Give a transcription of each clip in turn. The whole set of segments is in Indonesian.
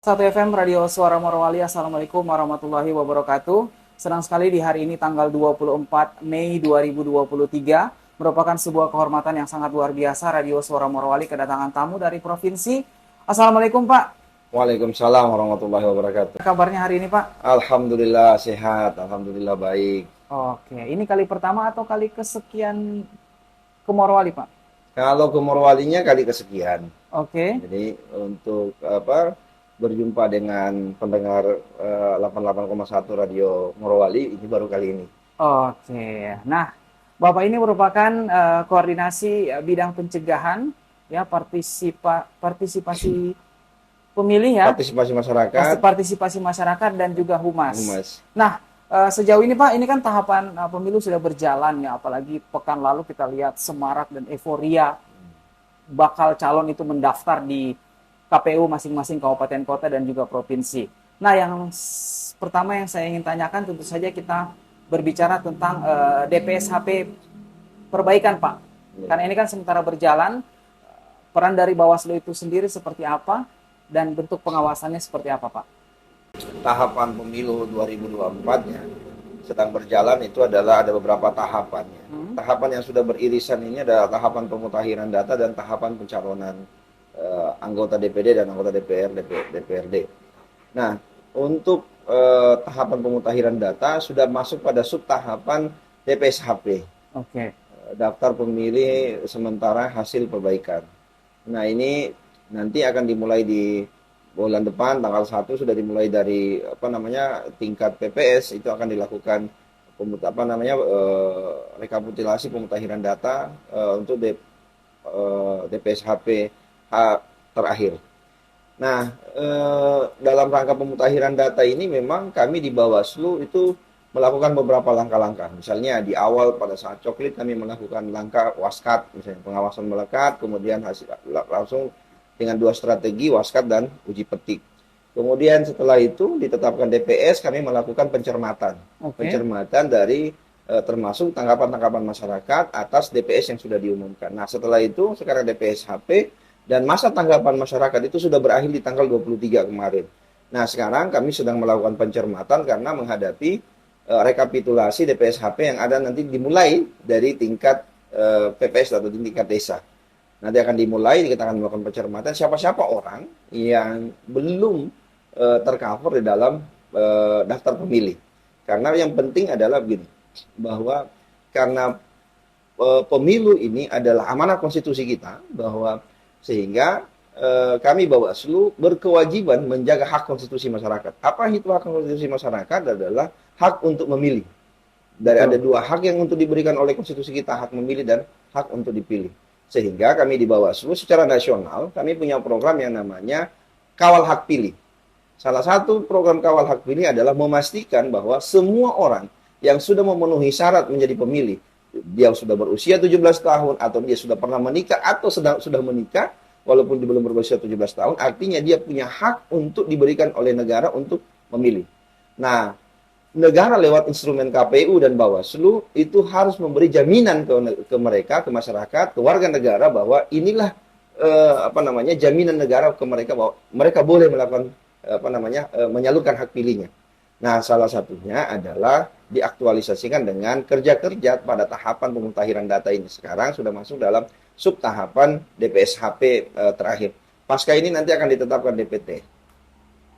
Satu FM Radio Suara Morowali. Assalamualaikum warahmatullahi wabarakatuh. Senang sekali di hari ini tanggal 24 Mei 2023 merupakan sebuah kehormatan yang sangat luar biasa. Radio Suara Morowali kedatangan tamu dari provinsi. Assalamualaikum Pak. Waalaikumsalam warahmatullahi wabarakatuh. Kabarnya hari ini Pak? Alhamdulillah sehat, alhamdulillah baik. Oke, ini kali pertama atau kali kesekian ke Morowali Pak? Kalau ke Morowalinya kali kesekian. Oke. Jadi untuk berjumpa dengan pendengar 88,1 Radio Morowali ini baru kali ini. Oke. Nah, Bapak ini merupakan koordinasi bidang pencegahan ya partisipasi pemilih ya, Partisipasi masyarakat, partisipasi masyarakat dan juga humas. humas. Nah, sejauh ini Pak, ini kan tahapan pemilu sudah berjalan ya, apalagi pekan lalu kita lihat semarak dan euforia bakal calon itu mendaftar di KPU masing-masing kabupaten kota dan juga provinsi. Nah, yang pertama yang saya ingin tanyakan tentu saja kita berbicara tentang DPSHP perbaikan Pak. Karena ini kan sementara berjalan, peran dari Bawaslu itu sendiri seperti apa dan bentuk pengawasannya seperti apa Pak? Tahapan pemilu 2024-nya sedang berjalan, itu adalah ada beberapa tahapannya. Tahapan yang sudah beririsan ini adalah tahapan pemutahiran data dan tahapan pencalonan anggota DPD dan anggota DPRD. Nah, untuk tahapan pemutahiran data sudah masuk pada subtahapan DPSHP. Oke. Daftar pemilih sementara hasil perbaikan. Nah, ini nanti akan dimulai di bulan depan tanggal 1 sudah dimulai dari tingkat PPS, itu akan dilakukan rekapitulasi pemutahiran data untuk DPSHP terakhir. Nah, dalam rangka pemutahiran data ini memang kami di Bawaslu itu melakukan beberapa langkah-langkah. Misalnya di awal pada saat coklit kami melakukan langkah waskat, misalnya pengawasan melekat, kemudian langsung dengan 2 strategi, waskat dan uji petik. Kemudian setelah itu ditetapkan DPS, kami melakukan pencermatan. Pencermatan dari termasuk tanggapan-tanggapan masyarakat atas DPS yang sudah diumumkan. Nah, setelah itu sekarang DPS HP dan masa tanggapan masyarakat itu sudah berakhir di tanggal 23 kemarin. Nah, sekarang kami sedang melakukan pencermatan karena menghadapi rekapitulasi DPS HP yang ada nanti dimulai dari tingkat PPS atau tingkat desa. Nanti akan dimulai, kita akan melakukan pencermatan siapa-siapa orang yang belum tercover di dalam daftar pemilih. Karena yang penting adalah begini, bahwa karena pemilu ini adalah amanah konstitusi kita, bahwa sehingga kami Bawaslu berkewajiban menjaga hak konstitusi masyarakat. Apa itu hak konstitusi masyarakat? Adalah hak untuk memilih. Ada 2 hak yang untuk diberikan oleh konstitusi kita, hak memilih dan hak untuk dipilih. Sehingga kami di Bawaslu secara nasional, kami punya program yang namanya Kawal Hak Pilih. Salah satu program Kawal Hak Pilih adalah memastikan bahwa semua orang yang sudah memenuhi syarat menjadi pemilih, dia sudah berusia 17 tahun, atau dia sudah pernah menikah, atau sudah menikah, walaupun dia belum berusia 17 tahun, artinya dia punya hak untuk diberikan oleh negara untuk memilih. Nah, negara lewat instrumen KPU dan Bawaslu itu harus memberi jaminan ke mereka, ke masyarakat, ke warga negara bahwa inilah jaminan negara ke mereka bahwa mereka boleh melakukan menyalurkan hak pilihnya. Nah, salah satunya adalah diaktualisasikan dengan kerja-kerja pada tahapan pemutahiran data ini. Sekarang sudah masuk dalam subtahapan DPSHP terakhir. Pasca ini nanti akan ditetapkan DPT.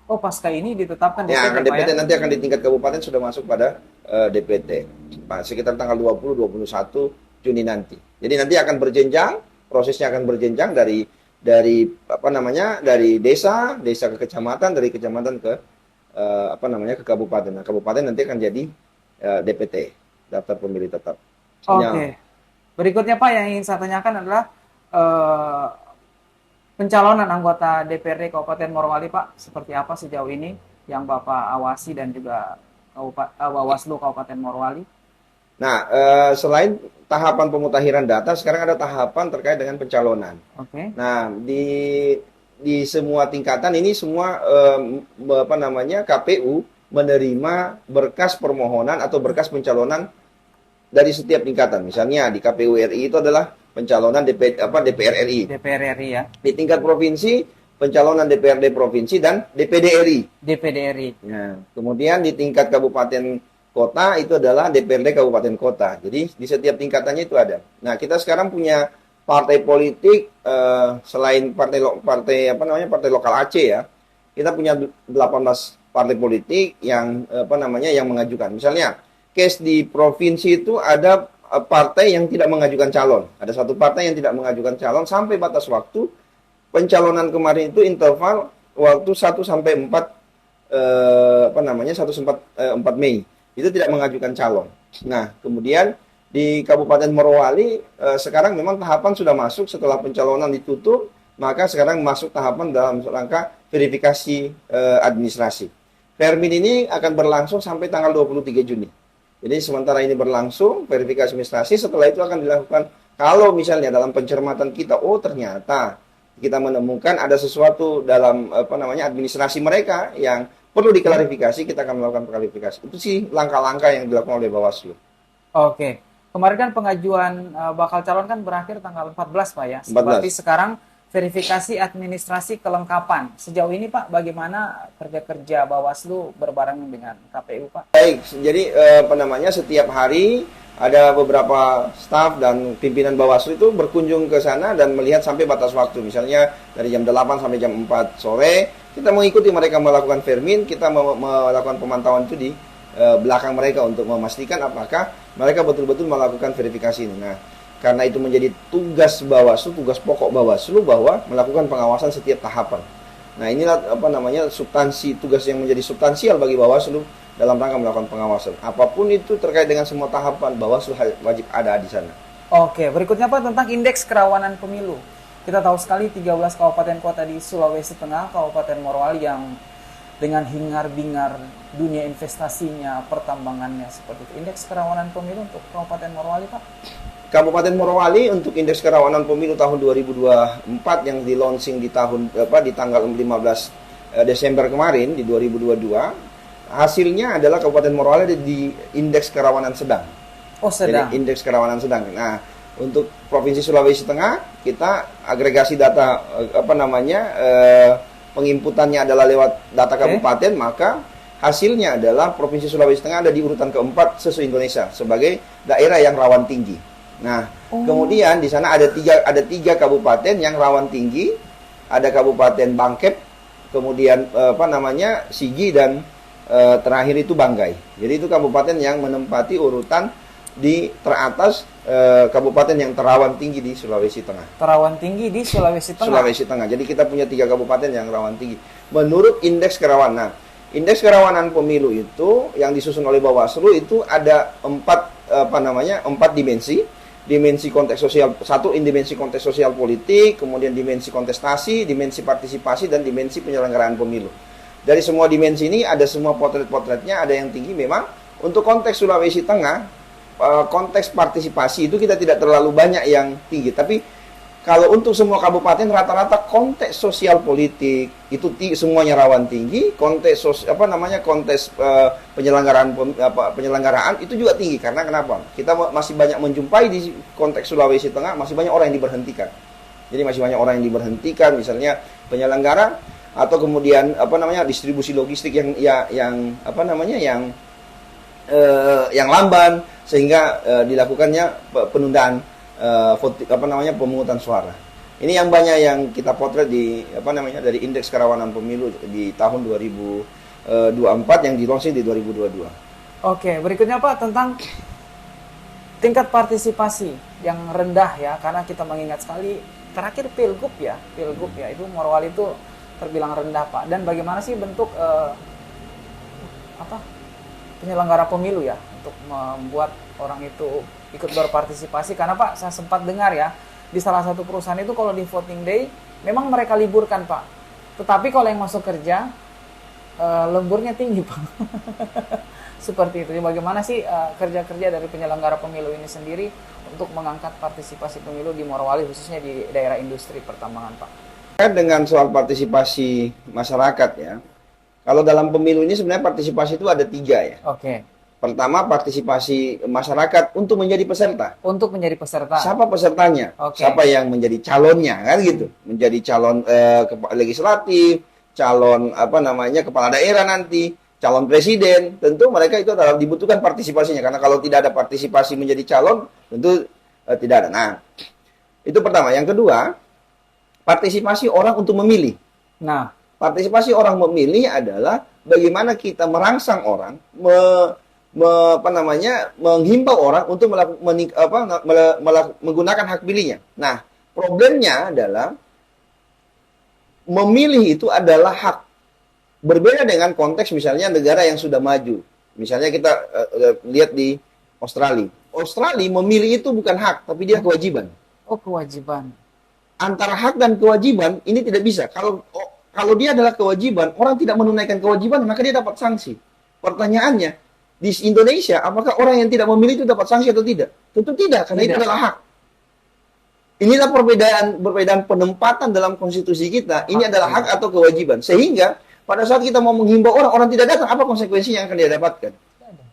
Oh, pasca ini ditetapkan Ya, DPT, DPT Pak ya? nanti akan di tingkat kabupaten sudah masuk pada DPT. Sekitar tanggal 20-21 Juni nanti. Jadi nanti akan berjenjang, prosesnya akan berjenjang dari desa ke kecamatan, dari kecamatan ke ke kabupaten. Nah, kabupaten nanti akan jadi DPT, daftar pemilih tetap. Oke. Berikutnya Pak yang ingin saya tanyakan adalah pencalonan anggota DPRD Kabupaten Morowali Pak, seperti apa sejauh ini yang Bapak awasi dan juga Bawaslu Kabupaten Morowali? Nah, selain tahapan pemutahiran data, sekarang ada tahapan terkait dengan pencalonan. Oke. Nah, di semua tingkatan ini semua KPU menerima berkas permohonan atau berkas pencalonan dari setiap tingkatan. Misalnya di KPU RI itu adalah pencalonan DPR RI. DPR RI ya. Di tingkat provinsi pencalonan DPRD provinsi dan DPD RI. DPD RI. Nah, kemudian di tingkat kabupaten kota itu adalah DPRD kabupaten kota. Jadi di setiap tingkatannya itu ada. Nah, kita sekarang punya partai politik selain partai lokal Aceh ya. Kita punya 18 partai politik yang yang mengajukan. Misalnya, case di provinsi itu ada partai yang tidak mengajukan calon. Ada satu partai yang tidak mengajukan calon sampai batas waktu pencalonan kemarin itu interval waktu 1 sampai 4 4 Mei. Itu tidak mengajukan calon. Nah, kemudian di Kabupaten Morowali sekarang memang tahapan sudah masuk setelah pencalonan ditutup, maka sekarang masuk tahapan dalam rangka verifikasi administrasi. Permin ini akan berlangsung sampai tanggal 23 Juni. Jadi sementara ini berlangsung verifikasi administrasi, setelah itu akan dilakukan kalau misalnya dalam pencermatan kita, oh ternyata kita menemukan ada sesuatu dalam administrasi mereka yang perlu diklarifikasi, kita akan melakukan klarifikasi. Itu sih langkah-langkah yang dilakukan oleh Bawaslu. Oke. Kemarin kan pengajuan bakal calon kan berakhir tanggal 14, Pak ya. 14. Seperti sekarang verifikasi administrasi kelengkapan. Sejauh ini Pak, bagaimana kerja-kerja Bawaslu berbarengan dengan KPU, Pak? Baik, jadi setiap hari ada beberapa staf dan pimpinan Bawaslu itu berkunjung ke sana dan melihat sampai batas waktu. Misalnya dari jam 8 sampai jam 4 sore, kita mengikuti mereka melakukan vermin, kita melakukan pemantauan itu di belakang mereka untuk memastikan apakah mereka betul-betul melakukan verifikasi ini. Nah, karena itu menjadi tugas Bawaslu, tugas pokok Bawaslu bahwa melakukan pengawasan setiap tahapan. Nah, inilah substansi tugas yang menjadi substansial bagi Bawaslu dalam rangka melakukan pengawasan. Apapun itu terkait dengan semua tahapan, Bawaslu wajib ada di sana. Oke, berikutnya Pak tentang indeks kerawanan pemilu. Kita tahu sekali 13 kabupaten kota di Sulawesi Tengah, Kabupaten Morowali yang dengan hingar-bingar dunia investasinya, pertambangannya seperti itu. Indeks kerawanan pemilu untuk Kabupaten Morowali, Pak? Kabupaten Morowali untuk indeks kerawanan pemilu tahun 2024 yang di launching di tanggal 15 Desember kemarin di 2022. Hasilnya adalah Kabupaten Morowali di indeks kerawanan sedang. Oh, sedang. Jadi indeks kerawanan sedang. Nah, untuk Provinsi Sulawesi Tengah kita agregasi data penginputannya adalah lewat data kabupaten, maka hasilnya adalah Provinsi Sulawesi Tengah ada di urutan keempat se-Indonesia sebagai daerah yang rawan tinggi. Nah, kemudian di sana ada tiga kabupaten yang rawan tinggi, ada Kabupaten Bangkep, kemudian Sigi dan terakhir itu Banggai. Jadi itu kabupaten yang menempati urutan di teratas kabupaten yang terawan tinggi di Sulawesi Tengah. Terawan tinggi di Sulawesi Tengah. Sulawesi Tengah. Jadi kita punya 3 kabupaten yang rawan tinggi. Menurut indeks kerawanan. Indeks kerawanan pemilu itu yang disusun oleh Bawaslu itu ada 4 dimensi. Dimensi konteks sosial, dimensi konteks sosial politik, kemudian dimensi kontestasi, dimensi partisipasi, dan dimensi penyelenggaraan pemilu. Dari semua dimensi ini ada semua potret-potretnya, ada yang tinggi memang. Untuk konteks Sulawesi Tengah, konteks partisipasi itu kita tidak terlalu banyak yang tinggi. Tapi kalau untuk semua kabupaten rata-rata konteks sosial politik itu semuanya rawan tinggi. Konteks penyelenggaraan itu juga tinggi. Karena kenapa? Kita masih banyak menjumpai di konteks Sulawesi Tengah masih banyak orang yang diberhentikan. Jadi masih banyak orang yang diberhentikan, misalnya penyelenggara atau kemudian distribusi logistik yang lamban sehingga dilakukannya penundaan pemungutan suara. Ini yang banyak yang kita potret dari indeks kerawanan pemilu di tahun 2024 yang di-launching di 2022. Oke, berikutnya Pak tentang tingkat partisipasi yang rendah ya, karena kita mengingat sekali terakhir pilgub ya itu Morowali itu terbilang rendah Pak. Dan bagaimana sih bentuk penyelenggara pemilu ya untuk membuat orang itu ikut berpartisipasi? Karena Pak saya sempat dengar ya di salah satu perusahaan itu kalau di voting day memang mereka liburkan Pak, tetapi kalau yang masuk kerja lemburnya tinggi Pak. Seperti itu. Bagaimana sih kerja-kerja dari penyelenggara pemilu ini sendiri untuk mengangkat partisipasi pemilu di Morowali khususnya di daerah industri pertambangan Pak? Dengan soal partisipasi masyarakat ya, kalau dalam pemilu ini sebenarnya partisipasi itu ada 3 ya. Oke. Pertama, partisipasi masyarakat untuk menjadi peserta. Untuk menjadi peserta. Siapa pesertanya? Oke. Siapa yang menjadi calonnya, kan gitu. Menjadi calon legislatif, calon kepala daerah nanti, calon presiden. Tentu mereka itu adalah dibutuhkan partisipasinya, karena kalau tidak ada partisipasi menjadi calon, tentu tidak ada. Nah, itu pertama. Yang kedua, partisipasi orang untuk memilih. Nah, Partisipasi orang memilih adalah bagaimana kita merangsang orang, menghimbau orang untuk menggunakan hak pilihnya. Nah, problemnya adalah memilih itu adalah hak. Berbeda dengan konteks misalnya negara yang sudah maju. Misalnya kita lihat di Australia. Australia memilih itu bukan hak, tapi dia kewajiban. oh kewajiban. Antara hak dan kewajiban ini tidak bisa. Kalau dia adalah kewajiban, orang tidak menunaikan kewajiban, maka dia dapat sanksi. Pertanyaannya, di Indonesia, apakah orang yang tidak memilih itu dapat sanksi atau tidak? Tentu tidak, karena itu adalah hak. Inilah perbedaan penempatan dalam konstitusi kita. Ini adalah hak atau kewajiban. Sehingga pada saat kita mau menghimbau orang tidak datang, apa konsekuensinya yang akan dia dapatkan?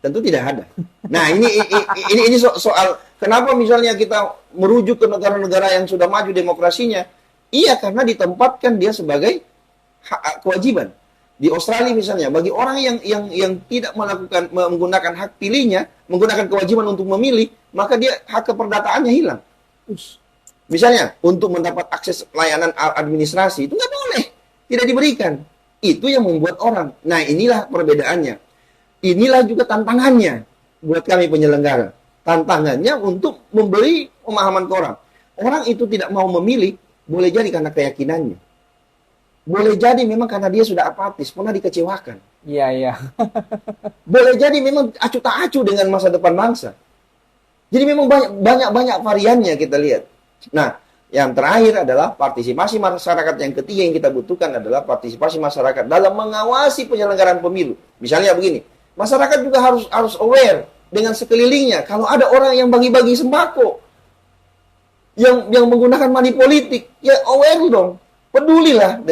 Tentu tidak ada. Nah, ini soal kenapa misalnya kita merujuk ke negara-negara yang sudah maju demokrasinya? Iya, karena ditempatkan dia sebagai kewajiban. Di Australia misalnya, bagi orang yang tidak menggunakan hak pilihnya, menggunakan kewajiban untuk memilih, maka dia hak keperdataannya hilang. Misalnya, untuk mendapat akses layanan administrasi, itu nggak boleh. Tidak diberikan. Itu yang membuat orang. Nah, inilah perbedaannya. Inilah juga tantangannya buat kami penyelenggara. Tantangannya untuk memberi pemahaman ke orang. Orang itu tidak mau memilih, boleh jadi karena keyakinannya. Boleh jadi memang karena dia sudah apatis, pernah dikecewakan. Iya. Boleh jadi memang acuh tak acuh dengan masa depan bangsa. Jadi memang banyak variannya kita lihat. Nah, yang terakhir adalah partisipasi masyarakat. Yang ketiga yang kita butuhkan adalah partisipasi masyarakat dalam mengawasi penyelenggaraan pemilu. Misalnya begini, masyarakat juga harus aware dengan sekelilingnya. Kalau ada orang yang bagi-bagi sembako, yang menggunakan money politik, ya aware dong. Pedulilah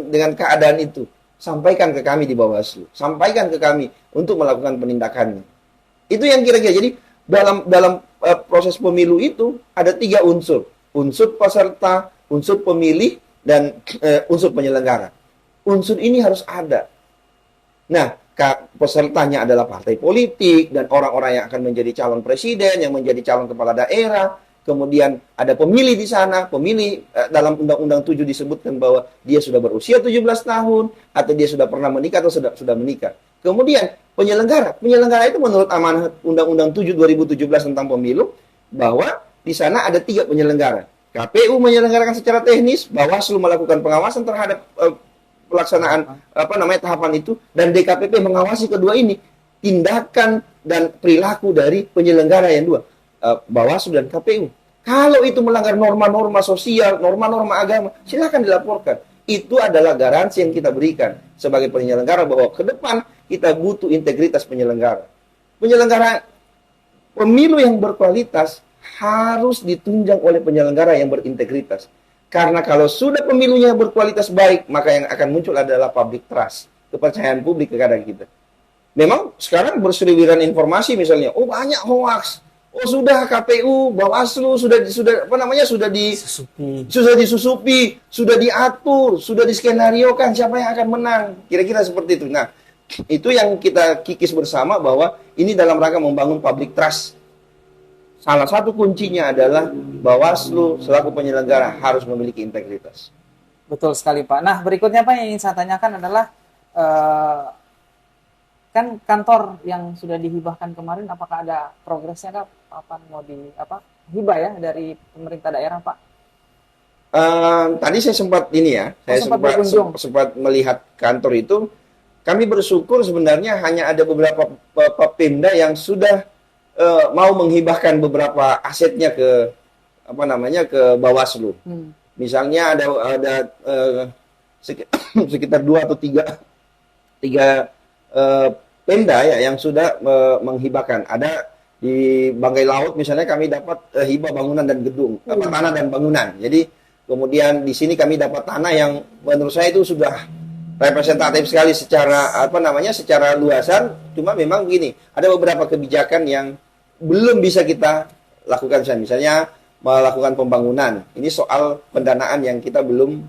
dengan keadaan itu. Sampaikan ke kami di Bawaslu. Sampaikan ke kami untuk melakukan penindakannya. Itu yang kira-kira. Jadi dalam proses pemilu itu ada 3 unsur. Unsur peserta, unsur pemilih, dan unsur penyelenggara. Unsur ini harus ada. Nah, pesertanya adalah partai politik dan orang-orang yang akan menjadi calon presiden, yang menjadi calon kepala daerah. Kemudian ada pemilih di sana, pemilih dalam Undang-Undang 7 disebutkan bahwa dia sudah berusia 17 tahun, atau dia sudah pernah menikah atau sudah menikah. Kemudian penyelenggara itu menurut amanat Undang-Undang 7 2017 tentang pemilu, bahwa di sana ada 3 penyelenggara. KPU menyelenggarakan secara teknis, Bawaslu melakukan pengawasan terhadap pelaksanaan tahapan itu, dan DKPP mengawasi kedua ini, tindakan dan perilaku dari penyelenggara yang dua. Bawaslu dan KPU. Kalau itu melanggar norma-norma sosial, norma-norma agama, silakan dilaporkan. Itu adalah garansi yang kita berikan sebagai penyelenggara bahwa ke depan kita butuh integritas penyelenggara. Penyelenggara pemilu yang berkualitas harus ditunjang oleh penyelenggara yang berintegritas. Karena kalau sudah pemilunya berkualitas baik, maka yang akan muncul adalah public trust, kepercayaan publik kepada kita. Memang sekarang berseliweran informasi misalnya, banyak hoax. Sudah KPU, Bawaslu sudah disusupi, sudah diatur, sudah diskenariokan siapa yang akan menang. Kira-kira seperti itu. Nah, itu yang kita kikis bersama bahwa ini dalam rangka membangun public trust. Salah satu kuncinya adalah Bawaslu selaku penyelenggara harus memiliki integritas. Betul sekali, Pak. Nah, berikutnya Pak yang ingin saya tanyakan adalah kan kantor yang sudah dihibahkan kemarin, apakah ada progresnya Kak? Kapan mau hibah ya dari pemerintah daerah, Pak? Tadi saya sempat sempat melihat kantor itu. Kami bersyukur sebenarnya hanya ada beberapa Pemda yang sudah mau menghibahkan beberapa asetnya ke Bawaslu. Misalnya ada sekitar 2 atau 3 Pemda ya yang sudah menghibahkan. Ada di Banggai Laut misalnya kami dapat hibah bangunan dan gedung, tanah dan bangunan. Jadi kemudian di sini kami dapat tanah yang menurut saya itu sudah representatif sekali secara apa namanya secara luasan. Cuma memang begini, ada beberapa kebijakan yang belum bisa kita lakukan. Misalnya melakukan pembangunan. Ini soal pendanaan yang kita belum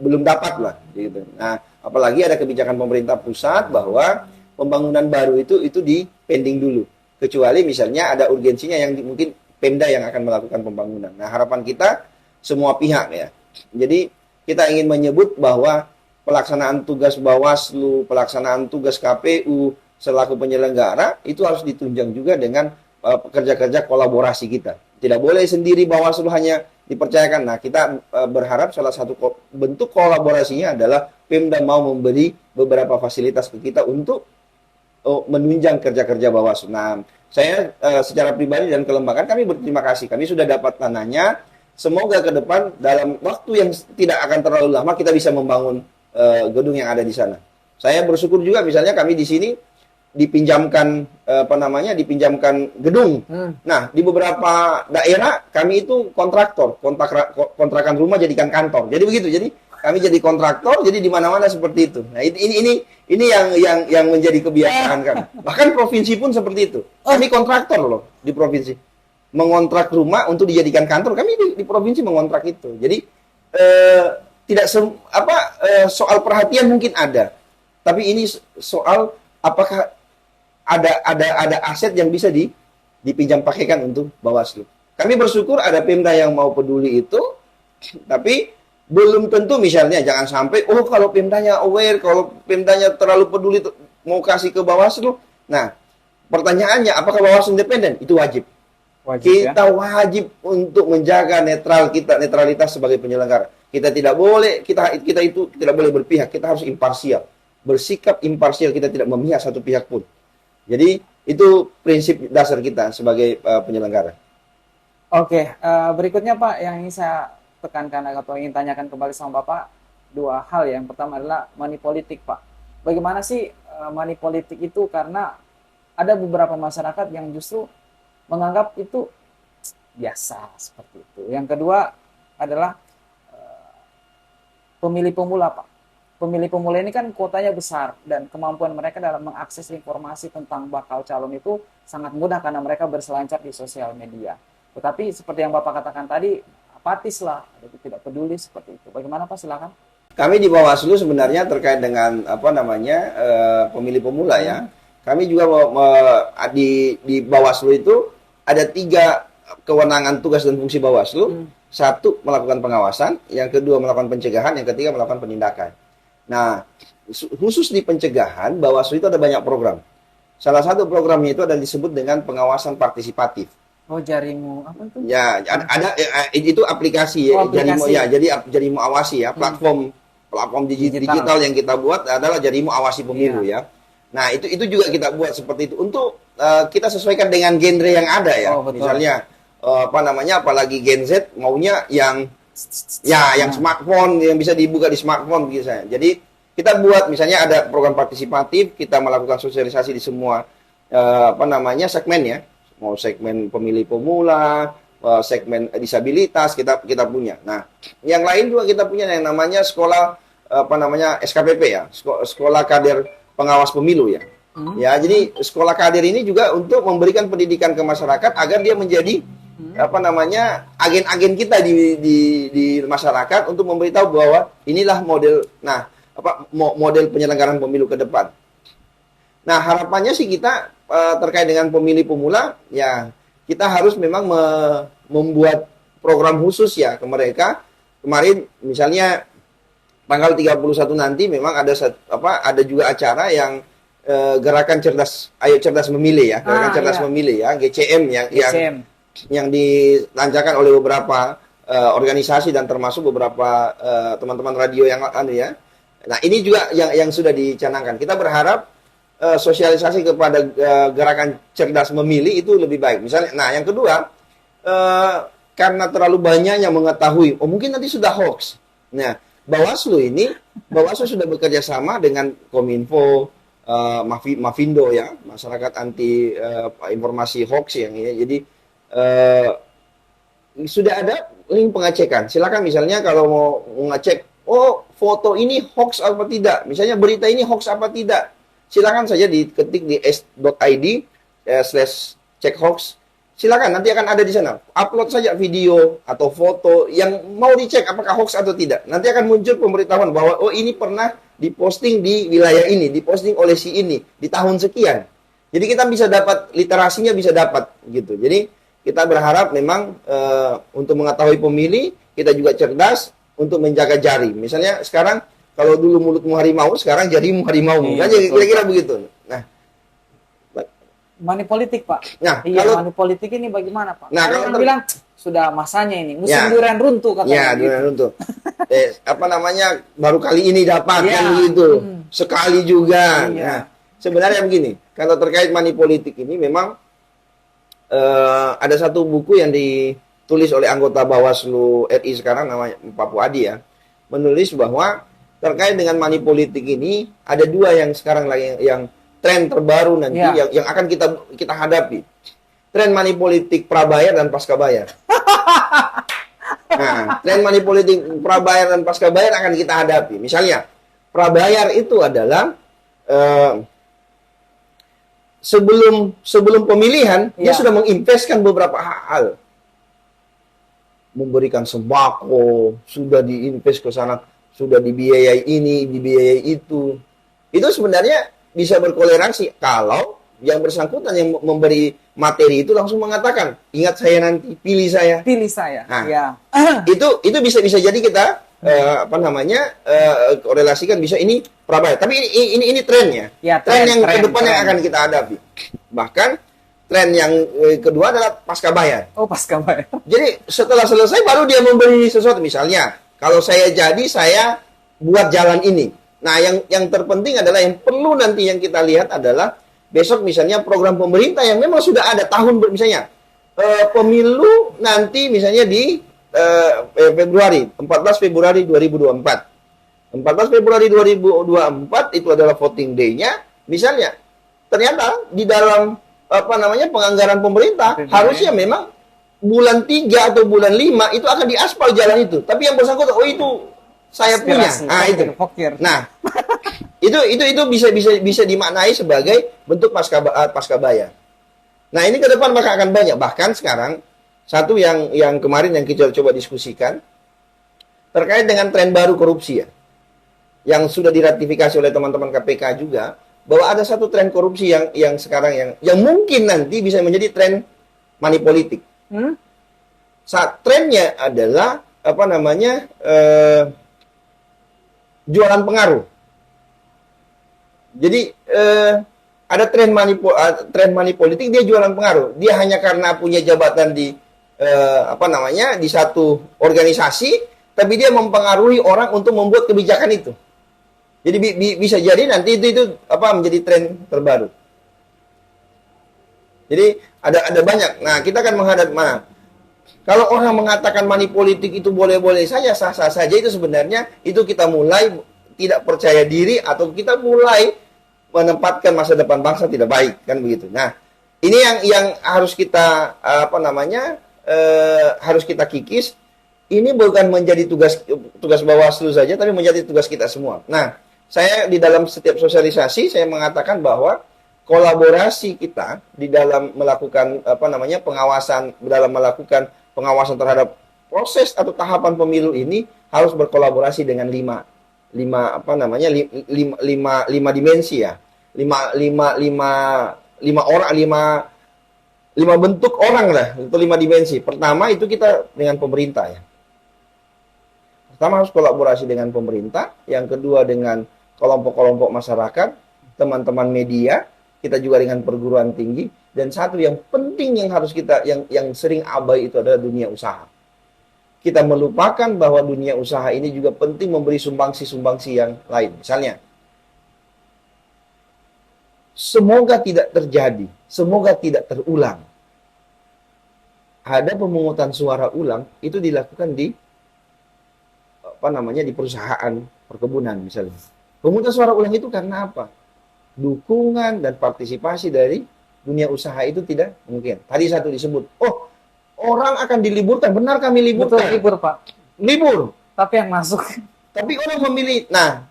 dapat lah, gitu. Nah, apalagi ada kebijakan pemerintah pusat bahwa pembangunan baru itu di pending dulu. Kecuali misalnya ada urgensinya yang mungkin Pemda yang akan melakukan pembangunan. Nah, harapan kita semua pihak ya. Jadi kita ingin menyebut bahwa pelaksanaan tugas Bawaslu, pelaksanaan tugas KPU selaku penyelenggara itu harus ditunjang juga dengan kerja-kerja kolaborasi kita. Tidak boleh sendiri Bawaslu hanya dipercayakan. Nah, kita berharap salah satu bentuk kolaborasinya adalah Pemda mau memberi beberapa fasilitas ke kita untuk menunjang kerja-kerja Bawaslu. Nah, saya secara pribadi dan kelembagaan kami berterima kasih. Kami sudah dapat tanahnya. Semoga ke depan dalam waktu yang tidak akan terlalu lama kita bisa membangun gedung yang ada di sana. Saya bersyukur juga misalnya kami di sini dipinjamkan dipinjamkan gedung. Nah, di beberapa daerah kami itu kontraktor, kontrakan rumah jadikan kantor. Jadi begitu. Jadi kami jadi kontraktor, jadi di mana-mana seperti itu. Nah, ini yang menjadi kebiasaan kami. Bahkan provinsi pun seperti itu. Kami kontraktor loh di provinsi. Mengontrak rumah untuk dijadikan kantor. Kami di provinsi mengontrak itu. Jadi tidak soal perhatian mungkin ada. Tapi ini soal apakah ada aset yang bisa dipinjam pakaikan untuk Bawaslu. Kami bersyukur ada Pemda yang mau peduli itu, tapi belum tentu misalnya jangan sampai kalau Pemdanya aware, kalau Pemdanya terlalu peduli mau kasih ke Bawaslu. Nah, pertanyaannya apakah Bawaslu independen? Itu wajib. Kita wajib untuk menjaga netralitas sebagai penyelenggara. Kita tidak boleh tidak boleh berpihak, kita harus imparsial. Bersikap imparsial, kita tidak memihak satu pihak pun. Jadi itu prinsip dasar kita sebagai penyelenggara. Oke, berikutnya Pak yang ingin saya tekankan atau ingin tanyakan kembali sama Bapak dua hal. Yang pertama adalah money politik, Pak. Bagaimana sih money politik itu, karena ada beberapa masyarakat yang justru menganggap itu biasa seperti itu. Yang kedua adalah pemilih pemula, Pak. Pemilih pemula ini kan kuotanya besar dan kemampuan mereka dalam mengakses informasi tentang bakal calon itu sangat mudah karena mereka berselancar di sosial media. Tetapi seperti yang Bapak katakan tadi, apatis lah, tidak peduli seperti itu. Bagaimana Pak? Silakan. Kami di Bawaslu sebenarnya terkait dengan pemilih pemula ya. Kami juga di Bawaslu itu ada 3 kewenangan tugas dan fungsi Bawaslu. 1 melakukan pengawasan, yang kedua melakukan pencegahan, yang ketiga melakukan penindakan. Nah, khusus di pencegahan, Bawaslu itu ada banyak program. Salah satu programnya itu ada disebut dengan pengawasan partisipatif. Oh, Jarimu apa itu? Ya, itu aplikasi ya, Jarimu ya. Jadi Jarimu Awasi ya, platform digital yang kita buat adalah Jarimu Awasi Pemilu ya. Nah, itu juga kita buat seperti itu untuk kita sesuaikan dengan genre yang ada ya. Misalnya apalagi Gen Z maunya yang smartphone, yang bisa dibuka di smartphone gitu saya. Jadi kita buat misalnya ada program partisipatif, kita melakukan sosialisasi di semua segmen ya. Mau segmen pemilih pemula, segmen disabilitas kita punya. Nah, yang lain juga kita punya yang namanya sekolah SKPP ya, sekolah kader pengawas pemilu ya. Ya, jadi sekolah kader ini juga untuk memberikan pendidikan ke masyarakat agar dia menjadi agen-agen kita di masyarakat untuk memberitahu bahwa inilah model penyelenggaraan pemilu ke depan. Nah, harapannya sih kita terkait dengan pemilih pemula ya, kita harus memang membuat program khusus ya ke mereka. Kemarin misalnya tanggal 31 nanti memang ada juga acara yang gerakan cerdas memilih ya, gerakan cerdas memilih ya, GCM yang dilancarkan oleh beberapa organisasi dan termasuk beberapa teman-teman radio yang ya. Nah, ini juga yang sudah dicanangkan. Kita berharap sosialisasi kepada gerakan cerdas memilih itu lebih baik. Misalnya, nah yang kedua, karena terlalu banyak yang mengetahui, mungkin nanti sudah hoax. Nah, Bawaslu sudah bekerja sama dengan Kominfo, Mafindo ya, masyarakat anti informasi hoax yang ya. Jadi sudah ada link pengecekan. Silakan misalnya kalau mau ngecek oh foto ini hoax apa tidak, misalnya berita ini hoax apa tidak, silakan saja diketik di s.id slash cek hoax. Silakan, nanti akan ada di sana. Upload saja video atau foto yang mau dicek apakah hoax atau tidak. Nanti akan muncul pemberitahuan bahwa oh ini pernah diposting di wilayah ini, diposting oleh si ini di tahun sekian. Jadi kita bisa dapat literasinya, bisa dapat gitu. Jadi kita berharap memang untuk mengetahui pemilih, kita juga cerdas untuk menjaga jari. Misalnya sekarang kalau dulu mulutmu harimau, sekarang jarimu harimau. Iya, Kan betul, kira-kira Pak. begitu. Nah, Money politik, Pak. nah Iya, kalau money politik ini bagaimana, Pak? Nah, Ada kalau yang ter- bilang sudah masanya ini, musim Ya. durian runtuh katanya. ya, gitu. durian runtuh. Apa namanya, baru kali ini dapat Iya. kan begitu. Hmm. Sekali juga. Iya. Nah, sebenarnya begini, kalau terkait money politik ini memang ada satu buku yang ditulis oleh anggota Bawaslu RI sekarang namanya Pak Puadi ya, menulis bahwa terkait dengan money politik ini ada dua yang sekarang lagi yang tren terbaru nanti Ya. yang akan kita hadapi. Tren money politik prabayar dan pasca bayar. Nah, tren money politik prabayar dan pasca bayar akan kita hadapi. Misalnya, prabayar itu adalah sebelum pemilihan dia Ya. sudah menginvestkan beberapa hal, memberikan sembako, sudah diinvest ke sana, sudah dibiayai ini, dibiayai itu. Itu sebenarnya bisa berkolerasi kalau yang bersangkutan yang memberi materi itu langsung mengatakan, ingat saya nanti, pilih saya. Pilih saya. Nah. Ya. Itu bisa jadi kita korelasikan bisa ini prabayar. Tapi ini trennya. Ya, tren yang ke depan yang tren. akan kita hadapi. Bahkan tren yang kedua adalah pasca bayar. Oh, pasca bayar. Jadi setelah selesai baru dia memberi sesuatu. Misalnya, kalau saya jadi saya buat jalan ini. Nah, yang terpenting adalah yang perlu nanti yang kita lihat adalah besok misalnya program pemerintah yang memang sudah ada misalnya pemilu nanti misalnya di Februari, 14 Februari 2024. 14 Februari 2024 itu adalah voting day-nya. Misalnya, ternyata di dalam penganggaran pemerintah Apbn. harusnya memang bulan 3 atau bulan 5 itu akan diaspal jalan itu. Tapi yang bersangkutan, oh itu saya punya. Inspirasi, Nah, itu. pokir. Nah, itu bisa dimaknai sebagai bentuk pasca bayar. Nah, ini ke depan maka akan banyak. Bahkan sekarang satu yang kemarin yang kita coba diskusikan terkait dengan tren baru korupsi ya. Yang sudah diratifikasi oleh teman-teman KPK juga bahwa ada satu tren korupsi yang sekarang yang mungkin nanti bisa menjadi tren money politik. Saat trennya adalah jualan pengaruh. Jadi ada tren money politik, dia jualan pengaruh. Dia hanya karena punya jabatan di di satu organisasi, tapi dia mempengaruhi orang untuk membuat kebijakan itu. Jadi bisa jadi nanti itu menjadi tren terbaru. Jadi ada banyak. Nah, kita akan menghadap mana? Kalau orang mengatakan money politik itu boleh-boleh saja, sah-sah saja, itu sebenarnya itu kita mulai tidak percaya diri atau kita mulai menempatkan masa depan bangsa tidak baik, kan begitu. Nah, ini yang harus kita harus kita kikis. Ini bukan menjadi tugas Bawaslu saja, tapi menjadi tugas kita semua. Nah, saya di dalam setiap sosialisasi saya mengatakan bahwa kolaborasi kita di dalam melakukan pengawasan terhadap proses atau tahapan pemilu ini harus berkolaborasi dengan lima dimensi ya. Lima bentuk orang lah, itu 5 dimensi. Pertama itu kita dengan pemerintah ya. Pertama harus kolaborasi dengan pemerintah, yang kedua dengan kelompok-kelompok masyarakat, teman-teman media, kita juga dengan perguruan tinggi, dan satu yang penting yang harus kita yang sering abai itu adalah dunia usaha. Kita melupakan bahwa dunia usaha ini juga penting memberi sumbangsi-sumbangsi yang lain. Misalnya, semoga tidak terjadi, semoga tidak terulang. Ada pemungutan suara ulang itu dilakukan di di perusahaan perkebunan misalnya. Pemungutan suara ulang itu karena apa? Dukungan dan partisipasi dari dunia usaha itu tidak mungkin. Tadi satu disebut, orang akan diliburkan. Benar kami liburkan. Betul, libur, Pak. Libur. Tapi yang masuk Tapi orang memilih. Nah,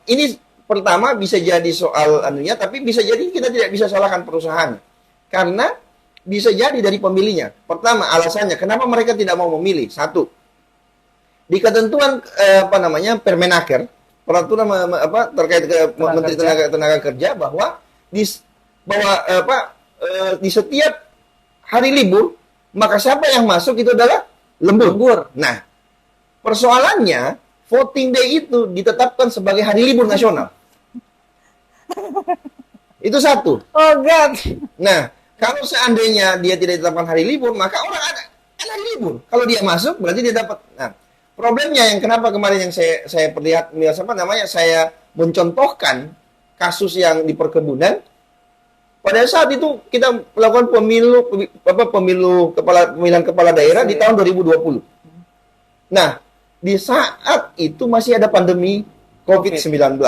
ini pertama bisa jadi soal anunya, tapi bisa jadi kita tidak bisa salahkan perusahaan. Karena bisa jadi dari pemilihnya. Pertama, alasannya kenapa mereka tidak mau memilih. Satu, di ketentuan Permenaker, peraturan terkait ke Menteri Tenaga Kerja bahwa di setiap hari libur, maka siapa yang masuk itu adalah lembur. Nah, persoalannya voting day itu ditetapkan sebagai hari libur nasional. Itu satu. Oh God. Nah, kalau seandainya dia tidak ditetapkan hari libur, maka orang ada hari libur. Kalau dia masuk, berarti dia dapat. Nah, problemnya yang kenapa kemarin yang saya perlihat, saya mencontohkan kasus yang di perkebunan. Pada saat itu kita melakukan pemilihan kepala daerah di tahun 2020. Nah, di saat itu masih ada pandemi COVID-19.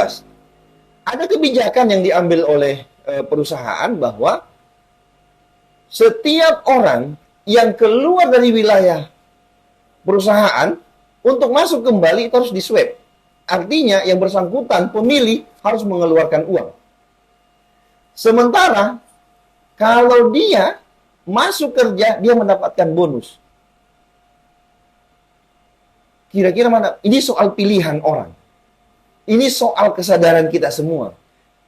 Ada kebijakan yang diambil oleh perusahaan bahwa setiap orang yang keluar dari wilayah perusahaan untuk masuk kembali itu harus di-swab. Artinya yang bersangkutan pemilih harus mengeluarkan uang. Sementara kalau dia masuk kerja, dia mendapatkan bonus. Kira-kira mana? Ini soal pilihan orang. Ini soal kesadaran kita semua.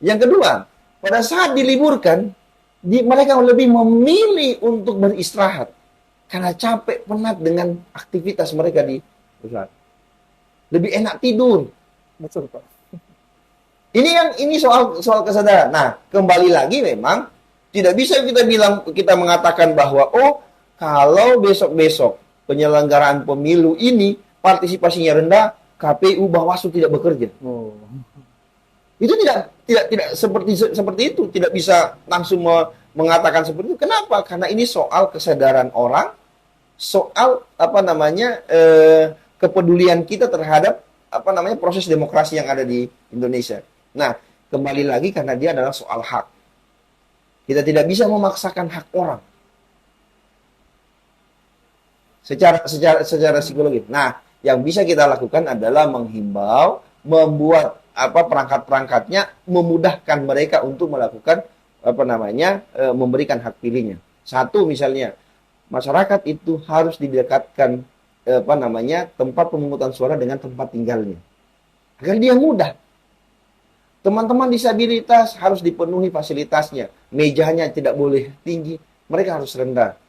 Yang kedua, pada saat diliburkan, mereka lebih memilih untuk beristirahat. Karena capek, penat dengan aktivitas mereka di perusahaan. Lebih enak tidur. Betul, Pak. Ini soal kesadaran. Nah, kembali lagi memang tidak bisa kita mengatakan bahwa kalau besok-besok penyelenggaraan pemilu ini partisipasinya rendah, KPU Bawaslu tidak bekerja. Itu tidak seperti itu, tidak bisa langsung mengatakan seperti itu. Kenapa? Karena ini soal kesadaran orang, soal kepedulian kita terhadap proses demokrasi yang ada di Indonesia. Nah, kembali lagi karena dia adalah soal hak. Kita tidak bisa memaksakan hak orang secara psikologis. Nah, yang bisa kita lakukan adalah menghimbau, membuat perangkat-perangkatnya, memudahkan mereka untuk melakukan memberikan hak pilihnya. Satu misalnya, masyarakat itu harus didekatkan tempat pemungutan suara dengan tempat tinggalnya. Agar dia mudah. Teman-teman disabilitas harus dipenuhi fasilitasnya. Mejanya tidak boleh tinggi, mereka harus rendah.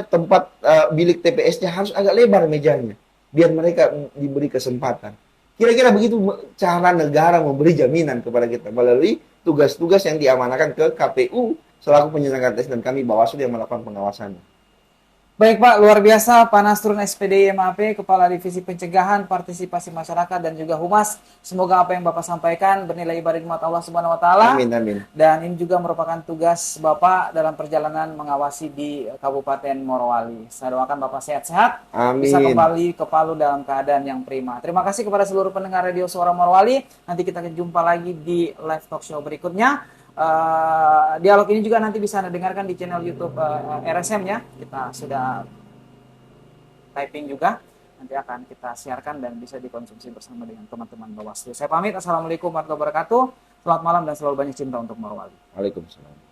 Tempat bilik TPS-nya harus agak lebar mejanya, biar mereka diberi kesempatan. Kira-kira begitu cara negara memberi jaminan kepada kita melalui tugas-tugas yang diamanahkan ke KPU selaku penyelenggara tes dan kami Bawaslu yang melakukan pengawasannya. Baik Pak, luar biasa Pak Nasrun SPDI MAP, Kepala Divisi Pencegahan Partisipasi Masyarakat dan juga Humas. Semoga apa yang Bapak sampaikan bernilai ibadah rahmat Allah Subhanahu wa taala. Amin amin. Dan ini juga merupakan tugas Bapak dalam perjalanan mengawasi di Kabupaten Morowali. Saya doakan Bapak sehat-sehat, bisa kembali ke Palu dalam keadaan yang prima. Terima kasih kepada seluruh pendengar Radio Suara Morowali. Nanti kita jumpa lagi di live talk show berikutnya. Dialog ini juga nanti bisa Anda dengarkan di channel YouTube RSM ya. Kita sudah typing juga. Nanti akan kita siarkan dan bisa dikonsumsi bersama dengan teman-teman Bawaslu. Saya pamit. Assalamualaikum warahmatullahi wabarakatuh. Selamat malam dan selalu banyak cinta untuk Morowali. Waalaikumsalam.